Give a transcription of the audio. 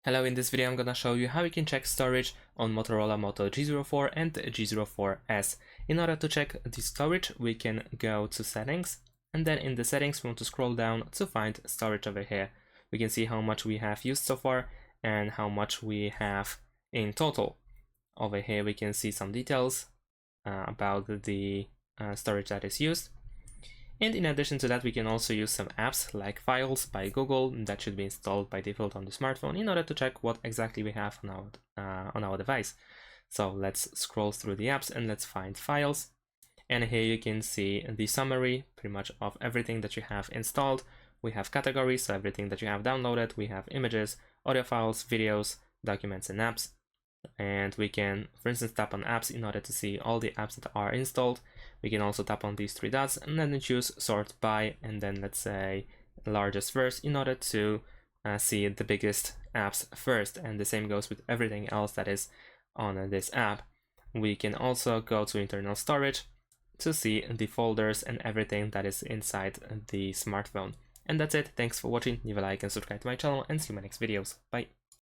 Hello, in this video I'm gonna show you how you can check storage on Motorola Moto G04 and G04s. In order to check the storage, we can go to settings, and then in the settings we want to scroll down to find storage over here. We can see how much we have used so far and how much we have in total. Over here we can see some details about the storage that is used. And in addition to that, we can also use some apps like Files by Google that should be installed by default on the smartphone in order to check what exactly we have on our device. So let's scroll through the apps and let's find Files. And here you can see the summary pretty much of everything that you have installed. We have categories, so everything that you have downloaded. We have images, audio files, videos, documents, and apps. And we can, for instance, tap on apps in order to see all the apps that are installed. We can also tap on these three dots and then choose sort by, and then let's say largest first in order to see the biggest apps first. And the same goes with everything else that is on this app. We can also go to internal storage to see the folders and everything that is inside the smartphone. And that's it. Thanks for watching. Leave a like and subscribe to my channel, and see you in my next videos. Bye.